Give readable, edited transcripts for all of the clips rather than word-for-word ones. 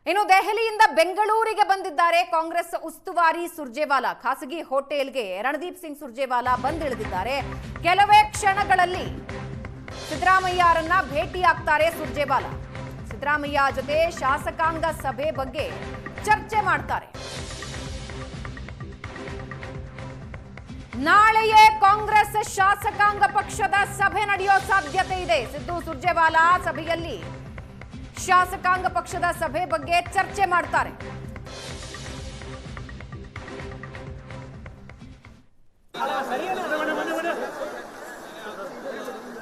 ಇನ್ನು ದೆಹಲಿಯಿಂದ ಬೆಂಗಳೂರಿಗೆ ಬಂದಿದ್ದಾರೆ ಕಾಂಗ್ರೆಸ್ ಉಸ್ತುವಾರಿ ಸುರ್ಜೇವಾಲಾ. ಖಾಸಗಿ ಹೋಟೆಲ್ಗೆ ರಣದೀಪ್ ಸಿಂಗ್ ಸುರ್ಜೇವಾಲಾ ಬಂದಿಳಿದಿದ್ದಾರೆ. ಕೆಲವೇ ಕ್ಷಣಗಳಲ್ಲಿ ಸಿದ್ದರಾಮಯ್ಯ ಅವರನ್ನ ಭೇಟಿಯಾಗ್ತಾರೆ ಸುರ್ಜೇವಾಲಾ. ಸಿದ್ದರಾಮಯ್ಯ ಜೊತೆ ಶಾಸಕಾಂಗ ಸಭೆ ಬಗ್ಗೆ ಚರ್ಚೆ ಮಾಡ್ತಾರೆ. ನಾಳೆಯೇ ಕಾಂಗ್ರೆಸ್ ಶಾಸಕಾಂಗ ಪಕ್ಷದ ಸಭೆ ನಡೆಯೋ ಸಾಧ್ಯತೆ ಇದೆ. ಸಿದ್ದು ಸುರ್ಜೇವಾಲಾ ಸಭೆಯಲ್ಲಿ ಶಾಸಕಾಂಗ ಪಕ್ಷದ ಸಭೆ ಬಗ್ಗೆ ಚರ್ಚೆ ಮಾಡ್ತಾರೆ.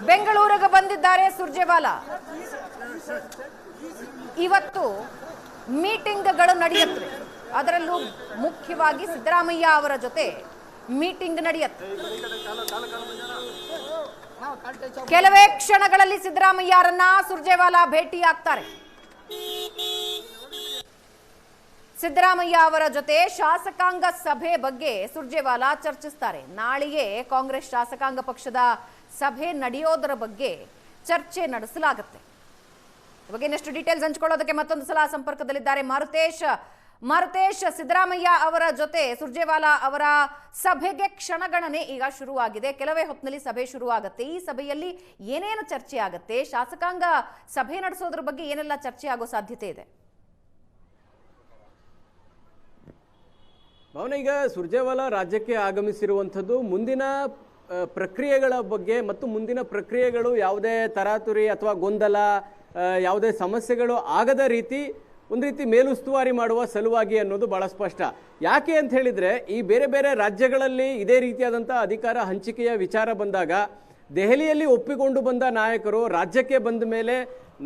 ಬೆಂಗಳೂರಿಗೆ ಬಂದಿದ್ದಾರೆ ಸುರ್ಜೇವಾಲಾ. ಇವತ್ತು ಮೀಟಿಂಗ್ಗಳು ನಡೆಯುತ್ತವೆ. ಅದರಲ್ಲೂ ಮುಖ್ಯವಾಗಿ ಸಿದ್ದರಾಮಯ್ಯ ಅವರ ಜೊತೆ ಮೀಟಿಂಗ್ ನಡೆಯುತ್ತೆ. ಕೆಲವೇ ಕ್ಷಣಗಳಲ್ಲಿ ಸಿದ್ದರಾಮಯ್ಯರನ್ನ ಸುರ್ಜೇವಾಲಾ ಭೇಟಿಯಾಗ್ತಾರೆ. ಸಿದ್ದರಾಮಯ್ಯ ಅವರ ಜೊತೆ ಶಾಸಕಾಂಗ ಸಭೆ ಬಗ್ಗೆ ಸುರ್ಜೇವಾಲಾ ಚರ್ಚಿಸ್ತಾರೆ. ನಾಳೆಯೇ ಕಾಂಗ್ರೆಸ್ ಶಾಸಕಾಂಗ ಪಕ್ಷದ ಸಭೆ ನಡೆಯೋದರ ಬಗ್ಗೆ ಚರ್ಚೆ ನಡೆಸಲಾಗುತ್ತೆ. ಈ ಬಗ್ಗೆ ಇನ್ನಷ್ಟು ಡೀಟೇಲ್ಸ್ ಹಂಚಿಕೊಳ್ಳೋದಕ್ಕೆ ಮತ್ತೊಂದು ಸಲ ಸಂಪರ್ಕದಲ್ಲಿದ್ದಾರೆ ಮಾರುತೇಶ್. ಸಿದ್ದರಾಮಯ್ಯ ಅವರ ಜೊತೆ ಸುರ್ಜೇವಾಲಾ ಅವರ ಸಭೆಗೆ ಕ್ಷಣಗಣನೆ ಈಗ ಶುರುವಾಗಿದೆ. ಕೆಲವೇ ಹೊತ್ತಿನಲ್ಲಿ ಸಭೆ ಶುರುವಾಗುತ್ತೆ. ಈ ಸಭೆಯಲ್ಲಿ ಏನೇನು ಚರ್ಚೆ ಆಗುತ್ತೆ, ಶಾಸಕಾಂಗ ಸಭೆ ನಡೆಸೋದ್ರ ಬಗ್ಗೆ ಏನೆಲ್ಲ ಚರ್ಚೆ ಆಗೋ ಸಾಧ್ಯತೆ ಇದೆ? ಭವನ, ಈಗ ಸುರ್ಜೇವಾಲಾ ರಾಜ್ಯಕ್ಕೆ ಆಗಮಿಸಿರುವಂಥದ್ದು ಮುಂದಿನ ಪ್ರಕ್ರಿಯೆಗಳ ಬಗ್ಗೆ ಮತ್ತು ಮುಂದಿನ ಪ್ರಕ್ರಿಯೆಗಳು ಯಾವುದೇ ತರಾತುರಿ ಅಥವಾ ಗೊಂದಲ, ಯಾವುದೇ ಸಮಸ್ಯೆಗಳು ಆಗದ ರೀತಿ ಒಂದು ರೀತಿ ಮೇಲುಸ್ತುವಾರಿ ಮಾಡುವ ಸಲುವಾಗಿ ಅನ್ನೋದು ಬಹಳ ಸ್ಪಷ್ಟ. ಯಾಕೆ ಅಂತ ಹೇಳಿದರೆ, ಈ ಬೇರೆ ಬೇರೆ ರಾಜ್ಯಗಳಲ್ಲಿ ಇದೇ ರೀತಿಯಾದಂಥ ಅಧಿಕಾರ ಹಂಚಿಕೆಯ ವಿಚಾರ ಬಂದಾಗ ದೆಹಲಿಯಲ್ಲಿ ಒಪ್ಪಿಕೊಂಡು ಬಂದ ನಾಯಕರು ರಾಜ್ಯಕ್ಕೆ ಬಂದ ಮೇಲೆ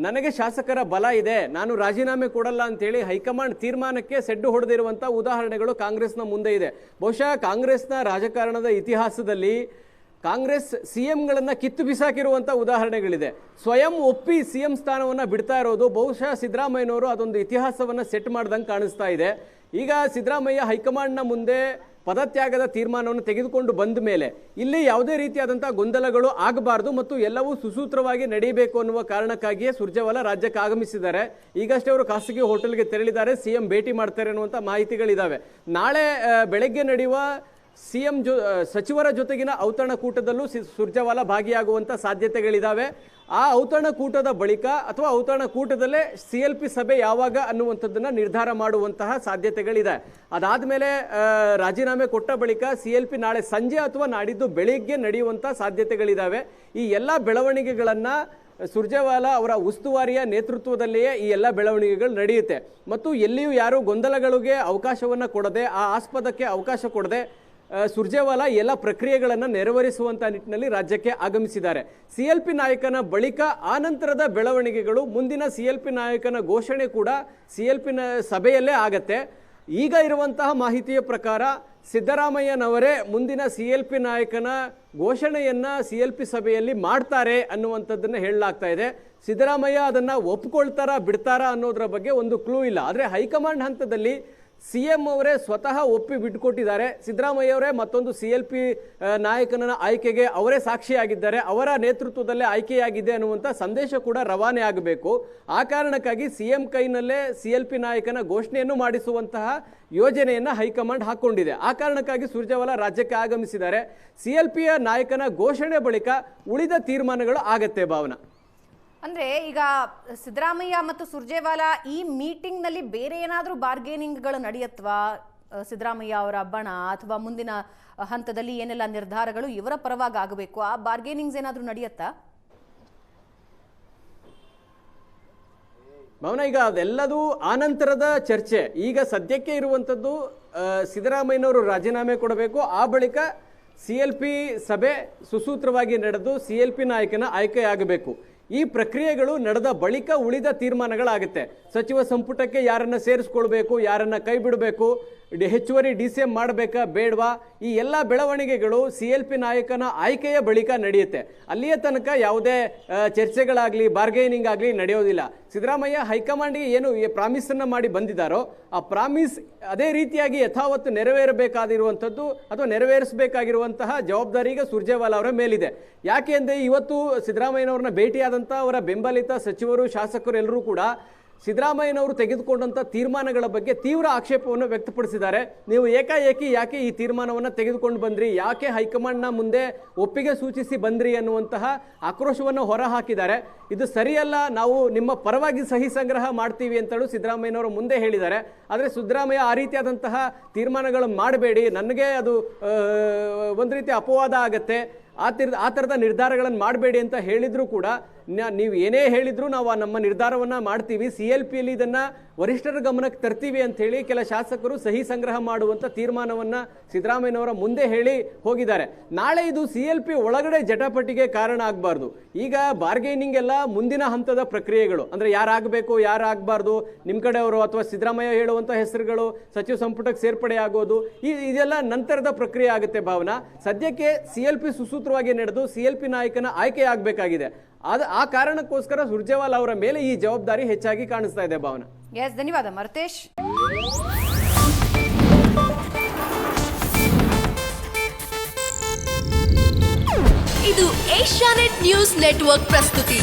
ನನಗೆ ಶಾಸಕರ ಬಲ ಇದೆ, ನಾನು ರಾಜೀನಾಮೆ ಕೊಡಲ್ಲ ಅಂತೇಳಿ ಹೈಕಮಾಂಡ್ ತೀರ್ಮಾನಕ್ಕೆ ಸೆಡ್ಡು ಹೊಡೆದಿರುವಂಥ ಉದಾಹರಣೆಗಳು ಕಾಂಗ್ರೆಸ್ನ ಮುಂದೆ ಇದೆ. ಬಹುಶಃ ಕಾಂಗ್ರೆಸ್ನ ರಾಜಕಾರಣದ ಇತಿಹಾಸದಲ್ಲಿ ಕಾಂಗ್ರೆಸ್ ಸಿಎಂಗಳನ್ನು ಕಿತ್ತು ಬಿಸಾಕಿರುವಂಥ ಉದಾಹರಣೆಗಳಿದೆ. ಸ್ವಯಂ ಒಪ್ಪಿ ಸಿಎಂ ಸ್ಥಾನವನ್ನು ಬಿಡ್ತಾ ಇರೋದು ಬಹುಶಃ ಸಿದ್ದರಾಮಯ್ಯನವರು ಅದೊಂದು ಇತಿಹಾಸವನ್ನು ಸೆಟ್ ಮಾಡ್ದಂಗೆ ಕಾಣಿಸ್ತಾ ಇದೆ. ಈಗ ಸಿದ್ದರಾಮಯ್ಯ ಹೈಕಮಾಂಡ್ನ ಮುಂದೆ ಪದತ್ಯಾಗದ ತೀರ್ಮಾನವನ್ನು ತೆಗೆದುಕೊಂಡು ಬಂದ ಮೇಲೆ ಇಲ್ಲಿ ಯಾವುದೇ ರೀತಿಯಾದಂಥ ಗೊಂದಲಗಳು ಆಗಬಾರ್ದು ಮತ್ತು ಎಲ್ಲವೂ ಸುಸೂತ್ರವಾಗಿ ನಡೆಯಬೇಕು ಅನ್ನುವ ಕಾರಣಕ್ಕಾಗಿಯೇ ಸುರ್ಜೇವಾಲಾ ರಾಜ್ಯಕ್ಕೆ ಆಗಮಿಸಿದ್ದಾರೆ. ಈಗಷ್ಟೇ ಅವರು ಖಾಸಗಿ ಹೋಟೆಲ್ಗೆ ತೆರಳಿದ್ದಾರೆ. ಸಿಎಂ ಭೇಟಿ ಮಾಡ್ತಾರೆ ಅನ್ನುವಂಥ ಮಾಹಿತಿಗಳಿದ್ದಾವೆ. ನಾಳೆ ಬೆಳಗ್ಗೆ ನಡೆಯುವ ಸಿಎಂ ಸಚಿವರ ಜೊತೆಗಿನ ಔತಣಕೂಟದಲ್ಲೂ ಸುರ್ಜೇವಾಲಾ ಭಾಗಿಯಾಗುವಂಥ ಸಾಧ್ಯತೆಗಳಿದ್ದಾವೆ. ಆ ಔತಣಕೂಟದ ಬಳಿಕ ಅಥವಾ ಔತಣಕೂಟದಲ್ಲೇ CLP ಸಭೆ ಯಾವಾಗ ಅನ್ನುವಂಥದ್ದನ್ನು ನಿರ್ಧಾರ ಮಾಡುವಂತಹ ಸಾಧ್ಯತೆಗಳಿದೆ. ಅದಾದಮೇಲೆ ರಾಜೀನಾಮೆ ಕೊಟ್ಟ ಬಳಿಕ CLP ನಾಳೆ ಸಂಜೆ ಅಥವಾ ನಾಡಿದ್ದು ಬೆಳಿಗ್ಗೆ ನಡೆಯುವಂಥ ಸಾಧ್ಯತೆಗಳಿದ್ದಾವೆ. ಈ ಎಲ್ಲ ಬೆಳವಣಿಗೆಗಳನ್ನು ಸುರ್ಜೇವಾಲಾ ಅವರ ಉಸ್ತುವಾರಿಯ ನೇತೃತ್ವದಲ್ಲಿಯೇ ಈ ಎಲ್ಲ ಬೆಳವಣಿಗೆಗಳು ನಡೆಯುತ್ತೆ. ಮತ್ತು ಎಲ್ಲಿಯೂ ಯಾರು ಗೊಂದಲಗಳಿಗೆ ಅವಕಾಶವನ್ನು ಕೊಡದೆ, ಆ ಆಸ್ಪದಕ್ಕೆ ಅವಕಾಶ ಕೊಡದೆ ಸುರ್ಜೇವಾಲಾ ಎಲ್ಲ ಪ್ರಕ್ರಿಯೆಗಳನ್ನು ನೆರವೇರಿಸುವಂಥ ನಿಟ್ಟಿನಲ್ಲಿ ರಾಜ್ಯಕ್ಕೆ ಆಗಮಿಸಿದ್ದಾರೆ. CLP ನಾಯಕನ ಬಳಿಕ ಆನಂತರದ ಬೆಳವಣಿಗೆಗಳು, ಮುಂದಿನ CLP ನಾಯಕನ ಘೋಷಣೆ ಕೂಡ CLP ಸಭೆಯಲ್ಲೇ ಆಗತ್ತೆ. ಈಗ ಇರುವಂತಹ ಮಾಹಿತಿಯ ಪ್ರಕಾರ ಸಿದ್ದರಾಮಯ್ಯನವರೇ ಮುಂದಿನ CLP ನಾಯಕನ ಘೋಷಣೆಯನ್ನು CLP ಸಭೆಯಲ್ಲಿ ಮಾಡ್ತಾರೆ ಅನ್ನುವಂಥದ್ದನ್ನು ಹೇಳಲಾಗ್ತಾ ಇದೆ. ಸಿದ್ದರಾಮಯ್ಯ ಅದನ್ನು ಒಪ್ಕೊಳ್ತಾರಾ ಬಿಡ್ತಾರಾ ಅನ್ನೋದ್ರ ಬಗ್ಗೆ ಒಂದು ಕ್ಲೂ ಇಲ್ಲ. ಆದರೆ ಹೈಕಮಾಂಡ್ ಹಂತದಲ್ಲಿ CM ಅವರೇ ಸ್ವತಃ ಒಪ್ಪಿ ಬಿಟ್ಟುಕೊಟ್ಟಿದ್ದಾರೆ. ಸಿದ್ದರಾಮಯ್ಯ ಅವರೇ ಮತ್ತೊಂದು CLP ನಾಯಕನ ಆಯ್ಕೆಗೆ ಅವರೇ ಸಾಕ್ಷಿಯಾಗಿದ್ದಾರೆ, ಅವರ ನೇತೃತ್ವದಲ್ಲೇ ಆಯ್ಕೆಯಾಗಿದೆ ಅನ್ನುವಂಥ ಸಂದೇಶ ಕೂಡ ರವಾನೆ ಆಗಬೇಕು. ಆ ಕಾರಣಕ್ಕಾಗಿ CM ಕೈನಲ್ಲೇ CLP ನಾಯಕನ ಘೋಷಣೆಯನ್ನು ಮಾಡಿಸುವಂತಹ ಯೋಜನೆಯನ್ನು ಹೈಕಮಾಂಡ್ ಹಾಕೊಂಡಿದೆ. ಆ ಕಾರಣಕ್ಕಾಗಿ ಸುರ್ಜೇವಾಲಾ ರಾಜ್ಯಕ್ಕೆ ಆಗಮಿಸಿದ್ದಾರೆ. CLPಯ ನಾಯಕನ ಘೋಷಣೆ ಬಳಿಕ ಉಳಿದ ತೀರ್ಮಾನಗಳು ಆಗತ್ತೆ. ಭಾವನಾ, ಅಂದ್ರೆ ಈಗ ಸಿದ್ದರಾಮಯ್ಯ ಮತ್ತು ಸುರ್ಜೇವಾಲಾ ಈ ಮೀಟಿಂಗ್ ನಲ್ಲಿ ಬೇರೆ ಏನಾದರೂ ಬಾರ್ಗೇನಿಂಗ್ಗಳು ನಡೆಯತ್ವಾ? ಸಿದ್ದರಾಮಯ್ಯ ಅವರ ಬಣ ಅಥವಾ ಮುಂದಿನ ಹಂತದಲ್ಲಿ ಏನೆಲ್ಲ ನಿರ್ಧಾರಗಳು ಇವರ ಪರವಾಗಿ ಆಗಬೇಕು, ಆ ಬಾರ್ಗೇನಿಂಗ್ಸ್ ಏನಾದರೂ ನಡೆಯತ್ತಾ? ಭವನ, ಈಗ ಅದೆಲ್ಲದೂ ಆನಂತರದ ಚರ್ಚೆ. ಈಗ ಸದ್ಯಕ್ಕೆ ಇರುವಂಥದ್ದು ಸಿದ್ದರಾಮಯ್ಯನವರು ರಾಜೀನಾಮೆ ಕೊಡಬೇಕು, ಆ ಬಳಿಕ CLP ಸಭೆ ಸುಸೂತ್ರವಾಗಿ ನಡೆದು CLP ನಾಯಕನ ಆಯ್ಕೆಯಾಗಬೇಕು. ಈ ಪ್ರಕ್ರಿಯೆಗಳು ನಡೆದ ಬಳಿಕ ಉಳಿದ ತೀರ್ಮಾನಗಳಾಗುತ್ತೆ. ಸಚಿವ ಸಂಪುಟಕ್ಕೆ ಯಾರನ್ನ ಸೇರಿಸ್ಕೊಳ್ಬೇಕು, ಯಾರನ್ನ ಕೈ ಬಿಡಬೇಕು, ಹೆಚ್ಚುವರಿ DCM ಮಾಡಬೇಕಾ ಬೇಡವಾ, ಈ ಎಲ್ಲ ಬೆಳವಣಿಗೆಗಳು CLP ನಾಯಕನ ಆಯ್ಕೆಯ ಬಳಿಕ ನಡೆಯುತ್ತೆ. ಅಲ್ಲಿಯ ತನಕ ಯಾವುದೇ ಚರ್ಚೆಗಳಾಗಲಿ ಬಾರ್ಗೇನಿಂಗ್ ಆಗಲಿ ನಡೆಯೋದಿಲ್ಲ. ಸಿದ್ದರಾಮಯ್ಯ ಹೈಕಮಾಂಡ್ಗೆ ಏನು ಪ್ರಾಮಿಸನ್ನು ಮಾಡಿ ಬಂದಿದ್ದಾರೋ ಆ ಪ್ರಾಮಿಸ್ ಅದೇ ರೀತಿಯಾಗಿ ಯಥಾವತ್ತು ನೆರವೇರಬೇಕಾಗಿರುವಂಥದ್ದು ಅಥವಾ ನೆರವೇರಿಸಬೇಕಾಗಿರುವಂತಹ ಜವಾಬ್ದಾರಿ ಈಗ ಸುರ್ಜೇವಾಲಾ ಅವರ ಮೇಲಿದೆ. ಯಾಕೆ ಅಂದರೆ ಇವತ್ತು ಸಿದ್ದರಾಮಯ್ಯನವ್ರನ್ನ ಭೇಟಿಯಾದಂಥ ಅವರ ಬೆಂಬಲಿತ ಸಚಿವರು ಶಾಸಕರು ಎಲ್ಲರೂ ಕೂಡ ಸಿದ್ದರಾಮಯ್ಯನವರು ತೆಗೆದುಕೊಂಡಂಥ ತೀರ್ಮಾನಗಳ ಬಗ್ಗೆ ತೀವ್ರ ಆಕ್ಷೇಪವನ್ನು ವ್ಯಕ್ತಪಡಿಸಿದ್ದಾರೆ. ನೀವು ಏಕಾಏಕಿ ಯಾಕೆ ಈ ತೀರ್ಮಾನವನ್ನು ತೆಗೆದುಕೊಂಡು ಬಂದ್ರಿ, ಯಾಕೆ ಹೈಕಮಾಂಡ್ನ ಮುಂದೆ ಒಪ್ಪಿಗೆ ಸೂಚಿಸಿ ಬಂದ್ರಿ ಅನ್ನುವಂತಹ ಆಕ್ರೋಶವನ್ನು ಹೊರಹಾಕಿದ್ದಾರೆ. ಇದು ಸರಿಯಲ್ಲ, ನಾವು ನಿಮ್ಮ ಪರವಾಗಿ ಸಹಿ ಸಂಗ್ರಹ ಮಾಡ್ತೀವಿ ಅಂತೇಳಿ ಸಿದ್ದರಾಮಯ್ಯನವರು ಮುಂದೆ ಹೇಳಿದ್ದಾರೆ. ಆದರೆ ಸಿದ್ದರಾಮಯ್ಯ ಆ ರೀತಿಯಾದಂತಹ ತೀರ್ಮಾನಗಳನ್ನು ಮಾಡಬೇಡಿ, ನನಗೆ ಅದು ಒಂದು ರೀತಿ ಅಪವಾದ ಆಗತ್ತೆ, ಆ ಥರದ ನಿರ್ಧಾರಗಳನ್ನು ಮಾಡಬೇಡಿ ಅಂತ ಹೇಳಿದ್ರು ಕೂಡ ನೀವು ಏನೇ ಹೇಳಿದ್ರು ನಾವು ನಮ್ಮ ನಿರ್ಧಾರವನ್ನು ಮಾಡ್ತೀವಿ, CLPಯಲ್ಲಿ ಇದನ್ನು ವರಿಷ್ಠರ ಗಮನಕ್ಕೆ ತರ್ತೀವಿ ಅಂತ ಹೇಳಿ ಕೆಲ ಶಾಸಕರು ಸಹಿ ಸಂಗ್ರಹ ಮಾಡುವಂಥ ತೀರ್ಮಾನವನ್ನು ಸಿದ್ದರಾಮಯ್ಯನವರ ಮುಂದೆ ಹೇಳಿ ಹೋಗಿದ್ದಾರೆ. ನಾಳೆ ಇದು CLP ಒಳಗಡೆ ಜಟಾಪಟಿಗೆ ಕಾರಣ ಆಗಬಾರ್ದು. ಈಗ ಬಾರ್ಗೇನಿಂಗ್ ಎಲ್ಲ ಮುಂದಿನ ಹಂತದ ಪ್ರಕ್ರಿಯೆಗಳು, ಅಂದರೆ ಯಾರಾಗಬೇಕು ಯಾರಾಗಬಾರ್ದು, ನಿಮ್ಮ ಕಡೆಯವರು ಅಥವಾ ಸಿದ್ದರಾಮಯ್ಯ ಹೇಳುವಂಥ ಹೆಸರುಗಳು ಸಚಿವ ಸಂಪುಟಕ್ಕೆ ಸೇರ್ಪಡೆ ಆಗೋದು, ಇದೆಲ್ಲ ನಂತರದ ಪ್ರಕ್ರಿಯೆ ಆಗುತ್ತೆ ಭಾವನಾ. ಸದ್ಯಕ್ಕೆ CLP ಸುಸೂತ್ರವಾಗಿ ನಡೆದು CLP ನಾಯಕನ ಆಯ್ಕೆ ಆಗಬೇಕಾಗಿದೆ. ಆ ಕಾರಣಕ್ಕೋಸ್ಕರ ಸುರ್ಜೇವಾಲಾ ಅವರ ಮೇಲೆ ಈ ಜವಾಬ್ದಾರಿ ಹೆಚ್ಚಾಗಿ ಕಾಣಿಸ್ತಾ ಇದೆ ಭಾವನಾ. ಎಸ್, ಧನ್ಯವಾದ ಮರ್ತೇಶ್. ಇದು ಏಷ್ಯಾನೆಟ್ ನ್ಯೂಸ್ ನೆಟ್ವರ್ಕ್ ಪ್ರಸ್ತುತಿ.